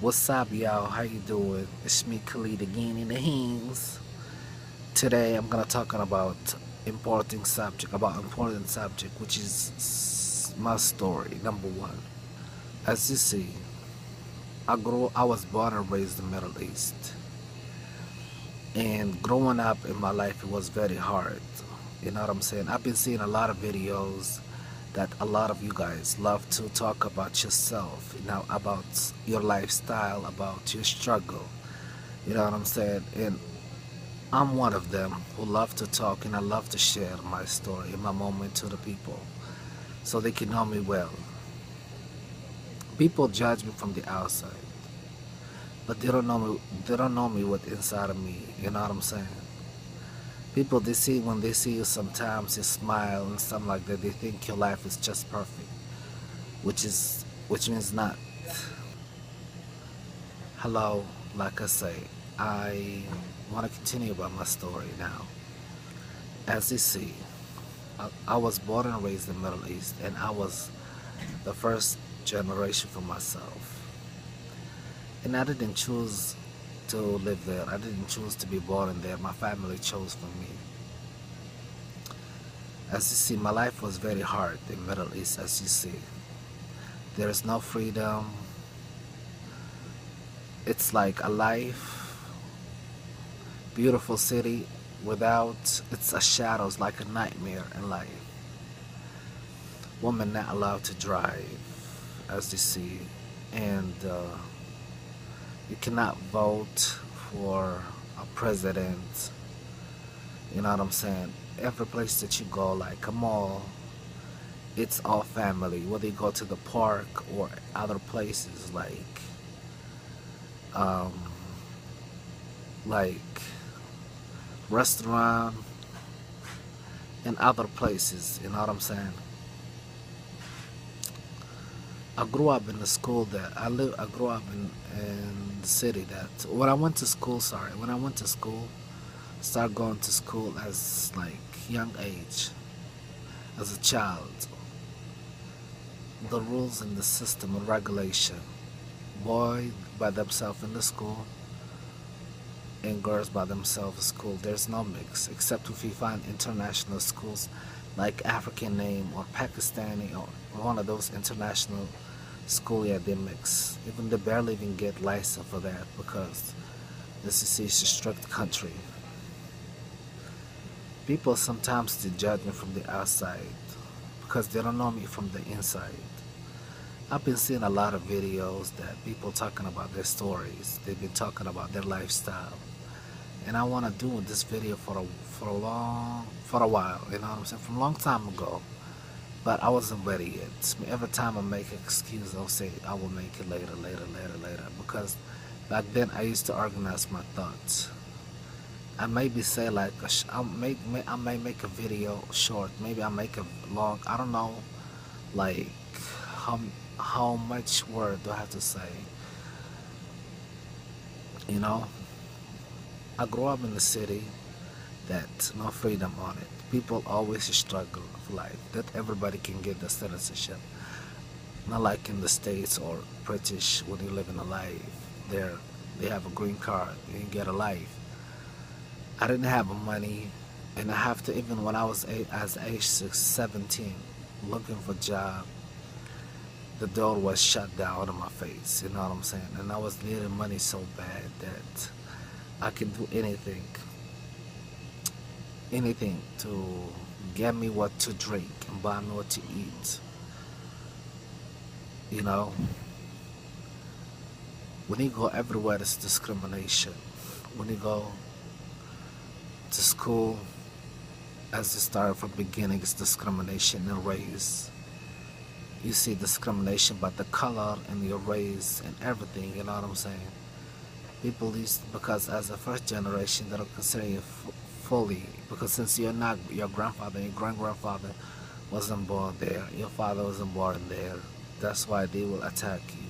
What's up, y'all? How you doing? It's me, Khalid, again in the Hings. Today, I'm gonna talking about important subject, which is my story. Number one, as you see, I was born and raised in the Middle East, and growing up in my life, it was very hard. You know what I'm saying? I've been seeing a lot of videos that a lot of you guys love to talk about yourself, about your lifestyle, about your struggle. You know what I'm saying? And I'm one of them who love to talk and I love to share my story and my moment to the people so they can know me well. People judge me from the outside, but they don't know me what inside of me, you know what I'm saying? People they see when they see you sometimes you smile and stuff like that, they think your life is just perfect, which means not. Hello, like I say, I want to continue about my story now. As you see, I was born and raised in the Middle East, and I was the first generation for myself. And I didn't choose to live there. I didn't choose to be born there. My family chose for me. As you see, my life was very hard in the Middle East, as you see. There is no freedom. It's like a life, beautiful city without, it's a shadow, it's like a nightmare in life. Women not allowed to drive, as you see, and you cannot vote for a president. You know what I'm saying? Every place that you go, like a mall, it's all family. Whether you go to the park or other places um, like restaurant and other places. You know what I'm saying? I grew up in the school that I grew up in the city that when I went to school. When I went to school, started going to school as like young age, as a child. The rules and the system and regulation, boy by themselves in the school and girls by themselves in school. There's no mix except if you find international schools like African name or Pakistani or one of those international school. Yeah, they mix. Even they barely even get license for that because this is a strict country. People sometimes they judge me from the outside because they don't know me from the inside. I've been seeing a lot of videos that people talking about their stories. They've been talking about their lifestyle, and I want to do this video for a while. You know what I'm saying? From a long time ago, but I wasn't ready yet. Every time I make an excuse, I'll say I will make it later, because back then I used to organize my thoughts. I maybe say like I may make a video short, maybe I make a long. I don't know, like how how much word do I have to say? You know, I grew up in the city that no freedom on it. People always struggle for life. That everybody can get the citizenship. Not like in the States or British when you live in a life. There, they have a green card. You can get a life. I didn't have money, and I have to even when I was as age 17, looking for a job. The door was shut down on my face. You know what I'm saying? And I was needing money so bad that I can do anything to get me what to drink and buy me what to eat. You know, when you go everywhere, it's discrimination. When you go to school, as you start from beginning, it's discrimination in race. You see discrimination by the color and your race and everything. You know what I'm saying? People used because as a first generation, they don't consider you fully because since you're not your grandfather, and your grandfather wasn't born there, your father wasn't born there. That's why they will attack you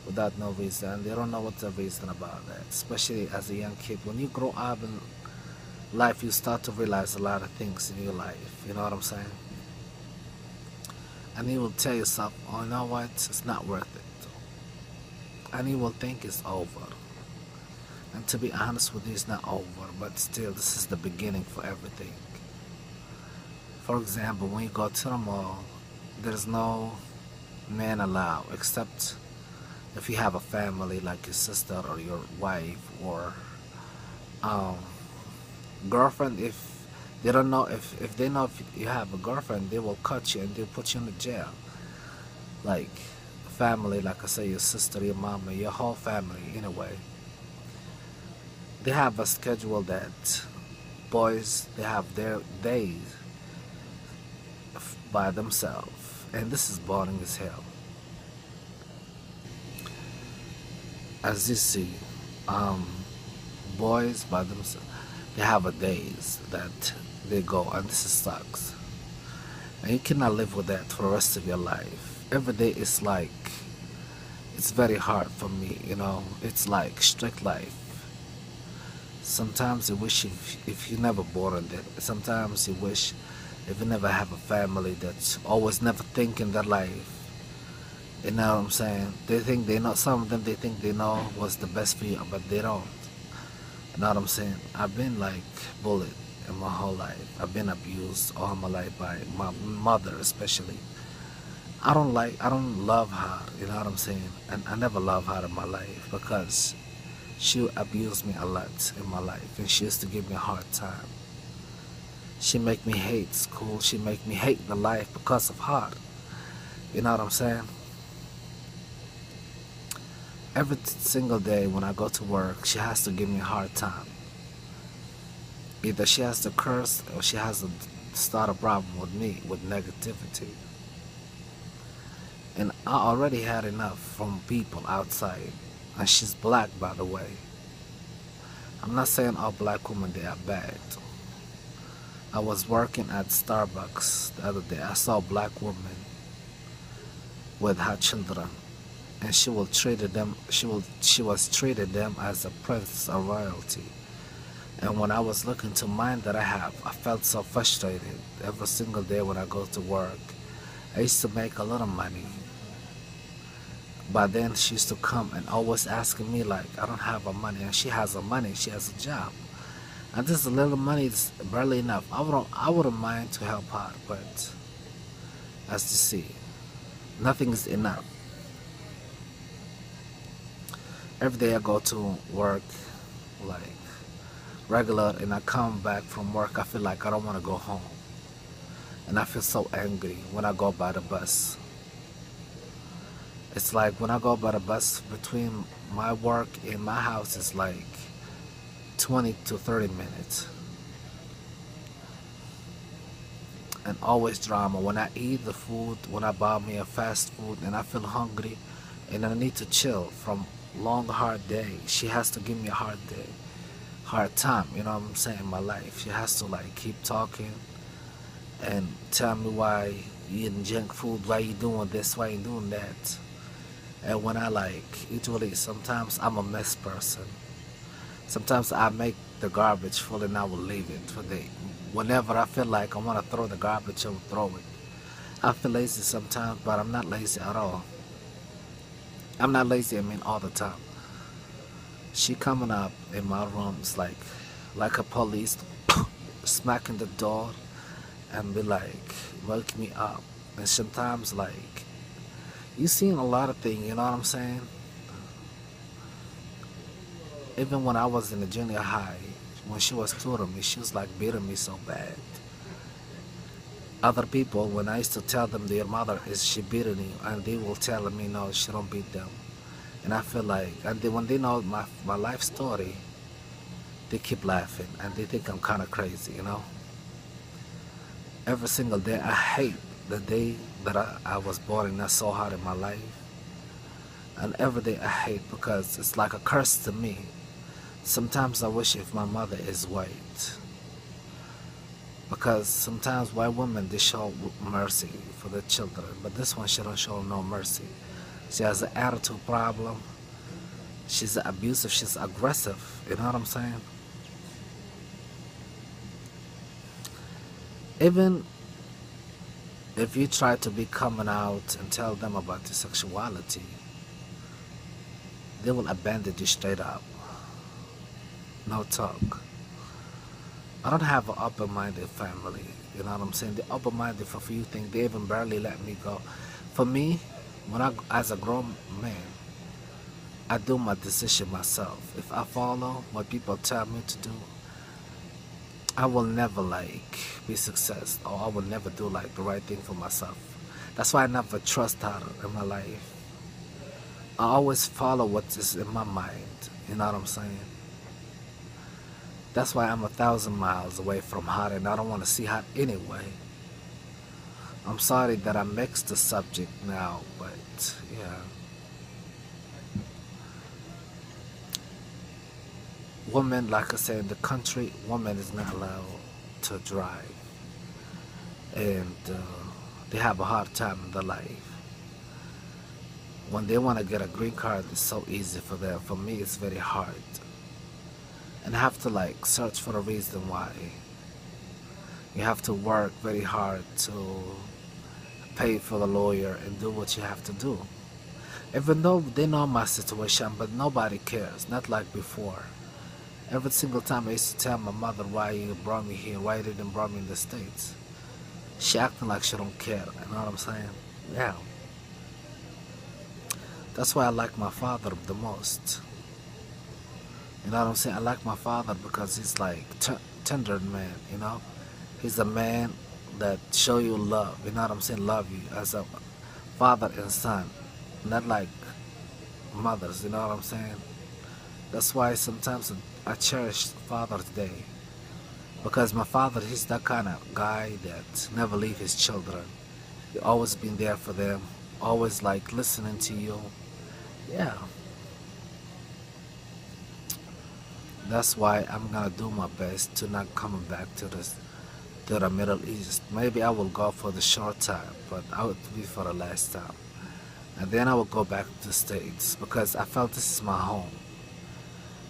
without no reason. And they don't know what's the reason about that. Especially as a young kid, when you grow up in life, you start to realize a lot of things in your life. You know what I'm saying? And you will tell yourself, oh, you know what? It's not worth it. and you will think it's over. And to be honest with you, it's not over, but still, this is the beginning for everything. For example, when you go to the mall, there's no man allowed except if you have a family like your sister or your wife or um, girlfriend. If they don't know, if they know if you have a girlfriend, they will cut you and they'll put you in the jail. Like family, like I say, your sister, your mama, your whole family. Anyway, they have a schedule that boys they have their days by themselves, and this is boring as hell. As you see, um, boys by themselves, they have a days that they go, and this sucks. And you cannot live with that for the rest of your life. Every day is like, it's very hard for me, you know. It's like strict life. Sometimes you wish if you never born in it. Sometimes you wish if you never have a family that's always never thinking that life. You know what I'm saying? They think they know, some of them they think they know what's the best for you, but they don't. You know what I'm saying? I've been like bullied in my whole life. I've been abused all my life by my mother especially. I don't love her, you know what I'm saying? And I never loved her in my life because she abused me a lot in my life and she used to give me a hard time. She make me hate school, she make me hate the life because of her. You know what I'm saying? Every single day when I go to work, she has to give me a hard time. Either she has to curse or she has to start a problem with me, with negativity. And I already had enough from people outside. And she's black, by the way. I'm not saying all black women, they are bad. I was working at Starbucks the other day. I saw a black woman with her children. And she was treated them as a princess or royalty. And when I was looking to mine that I have, I felt so frustrated every single day when I go to work. I used to make a lot of money. But then she used to come and always asking me like, I don't have a money, and she has a money, she has a job. And this little money is barely enough. I wouldn't mind to help her, but as you see, nothing is enough. Every day I go to work like regular and I come back from work, I feel like I don't want to go home. And I feel so angry when I go by the bus. It's like when I go by the bus between my work and my house is like 20 to 30 minutes. And always drama. When I eat the food, when I buy me a fast food and I feel hungry and I need to chill from long hard day, she has to give me a hard day, hard time, you know what I'm saying, in my life. She has to like keep talking and tell me why you eating junk food, why you doing this, why you doing that. And when I like, usually sometimes I'm a mess person. Sometimes I make the garbage full and I will leave it for the, whenever I feel like I want to throw the garbage, I will throw it. I feel lazy sometimes, but I'm not lazy at all. I'm not lazy, I mean all the time. She coming up in my room is like a police smacking the door and be like, wake me up. And sometimes like, you seen a lot of things, you know what I'm saying? Even when I was in the junior high, when she was tutoring me, she was like beating me so bad. Other people, when I used to tell them their mother is she beating you, and they will tell me no, she don't beat them. And I feel like, and when they know my life story, they keep laughing and they think I'm kind of crazy, you know? Every single day, I hate the day that I was born and that's so hard in my life. And every day I hate because it's like a curse to me. Sometimes I wish if my mother is white. Because sometimes white women, they show mercy for their children. But this one, she don't show no mercy. She has an attitude problem. She's abusive, she's aggressive. You know what I'm saying? Even if you try to be coming out and tell them about your sexuality, they will abandon you straight up. No talk. I don't have an open-minded family. You know what I'm saying? They're open-minded for few things. They even barely let me go. For me, as a grown man, I do my decision myself. If I follow what people tell me to do, I will never be success, or I will never do the right thing for myself. That's why I never trust her in my life. I always follow what is in my mind. You know what I'm saying? That's why I'm 1,000 miles away from her, and I don't want to see her anyway. I'm sorry that I mixed the subject now, but yeah. Women, like I said, in the country, women is not allowed to drive, and they have a hard time in their life. When they want to get a green card, it's so easy for them. For me, it's very hard. And I have to search for a reason why. You have to work very hard to pay for the lawyer and do what you have to do. Even though they know my situation, but nobody cares, not like before. Every single time I used to tell my mother why you brought me here, why you didn't brought me in the States. She acting like she don't care, you know what I'm saying? Yeah. That's why I like my father the most. You know what I'm saying? I like my father because he's tender man, you know? He's a man that show you love, you know what I'm saying? Love you as a father and son, not like mothers, you know what I'm saying? That's why sometimes I cherish Father's Day, because my father, he's that kind of guy that never leave his children. He always been there for them, always listening to you. Yeah. That's why I'm gonna do my best to not coming back to the Middle East. Maybe I will go for the short time, but I would be for the last time. And then I will go back to the States because I felt this is my home.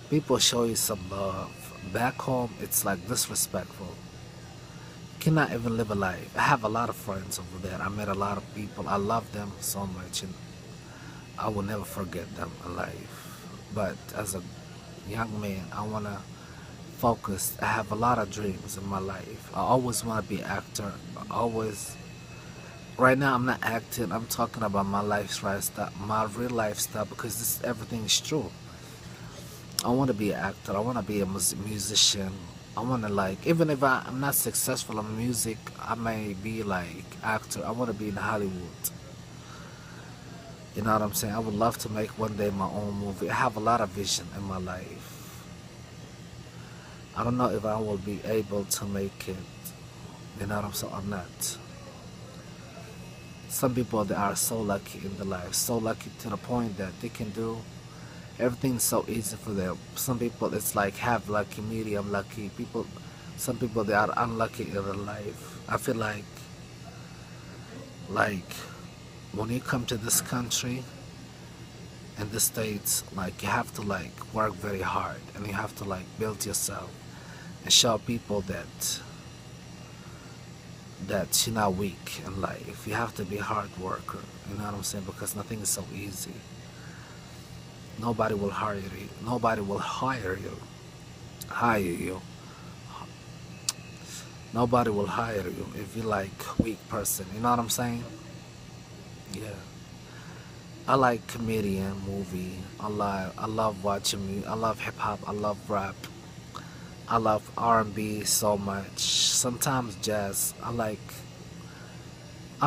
People show you some love. Back home, it's disrespectful. You cannot even live a life. I have a lot of friends over there. I met a lot of people. I love them so much, and I will never forget them in life. But as a young man, I want to focus. I have a lot of dreams in my life. I always want to be an actor. Right now, I'm not acting. I'm talking about my lifestyle, my real lifestyle, because everything is true. I want to be an actor. I want to be a musician. I want to even if I'm not successful in music, I may be actor. I want to be in Hollywood. You know what I'm saying? I would love to make one day my own movie. I have a lot of vision in my life. I don't know if I will be able to make it. You know what I'm saying? Or not. Some people, they are so lucky in their life, so lucky to the point that they can do everything so easy for them. Some people, it's have lucky, medium lucky. Some people, they are unlucky in their life. I feel like when you come to this country, in the States, you have to work very hard, and you have to build yourself and show people that you're not weak in life. You have to be a hard worker, you know what I'm saying? Because nothing is so easy. Nobody will hire you. Nobody will hire you. Nobody will hire you if you're weak person. You know what I'm saying? Yeah. I like comedian movie. I love watching music. I love hip hop. I love rap. I love R&B so much. Sometimes jazz. I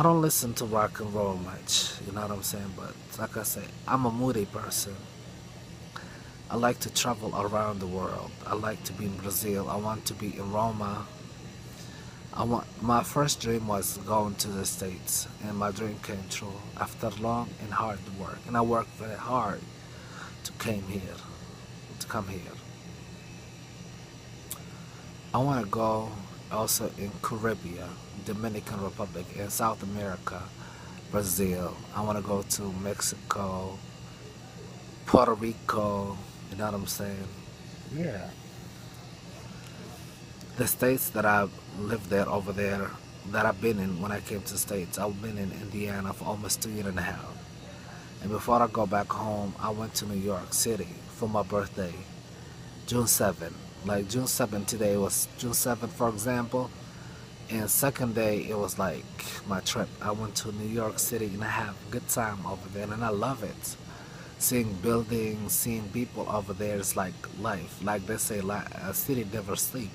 don't listen to rock and roll much. You know what I'm saying? But like I say, I'm a moody person. I like to travel around the world. I like to be in Brazil. I want to be in Roma. My first dream was going to the States, and my dream came true after long and hard work. And I worked very hard to come here. I want to go also in Caribbean, Dominican Republic, in South America, Brazil. I want to go to Mexico, Puerto Rico. You know what I'm saying? Yeah. The states that I've lived there over there, that I've been in when I came to the States, I've been in Indiana for almost 2 years and a half. And before I go back home, I went to New York City for my birthday, June 7th. Like June 7th today was June 7th, for example. And second day, it was like my trip. I went to New York City and I have a good time over there, and I love it. Seeing buildings, seeing people over there is like life. Like they say, a city never sleep.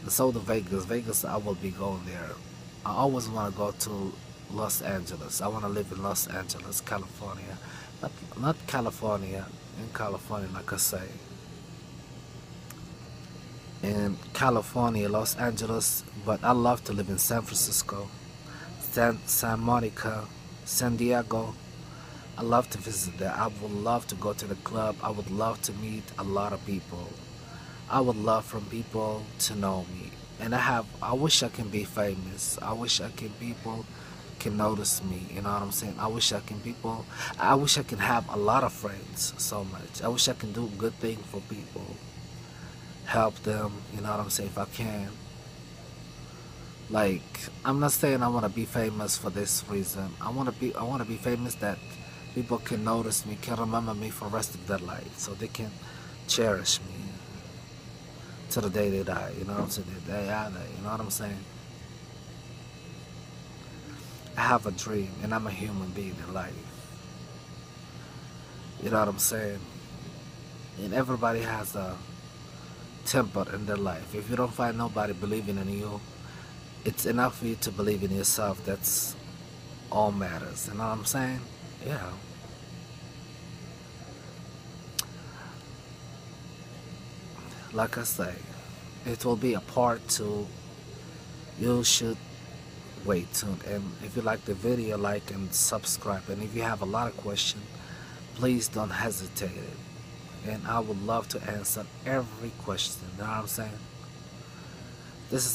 And so the Vegas, I will be going there. I always want to go to Los Angeles. I want to live in Los Angeles, California. Not California, in California, like I say. In California, Los Angeles, but I love to live in San Francisco, San Monica, San Diego. I love to visit there. I would love to go to the club. I would love to meet a lot of people. I would love for people to know me. And I wish I can be famous. I wish people can notice me, you know what I'm saying? I wish I can have a lot of friends so much. I wish I can do good things for people. Help them, you know what I'm saying, if I can. Like, I'm not saying I want to be famous for this reason. I want to be famous that people can notice me, can remember me for the rest of their life, so they can cherish me to the day they die, you know what I'm saying, the day I die, you know what I'm saying. I have a dream, and I'm a human being in life, you know what I'm saying. And everybody has a temper in their life. If you don't find nobody believing in you, it's enough for you to believe in yourself. That's all matters, you know what I'm saying. Yeah. Like I say, it will be a part 2. You should wait tuned. And if you like the video, like and subscribe. And if you have a lot of questions, please don't hesitate it. And I would love to answer every question. You know what I'm saying?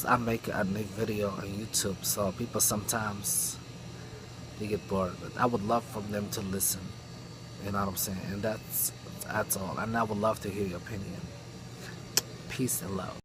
I make a new video on YouTube, so people sometimes they get bored. But I would love for them to listen. You know what I'm saying? And that's all. And I would love to hear your opinion. Peace and love.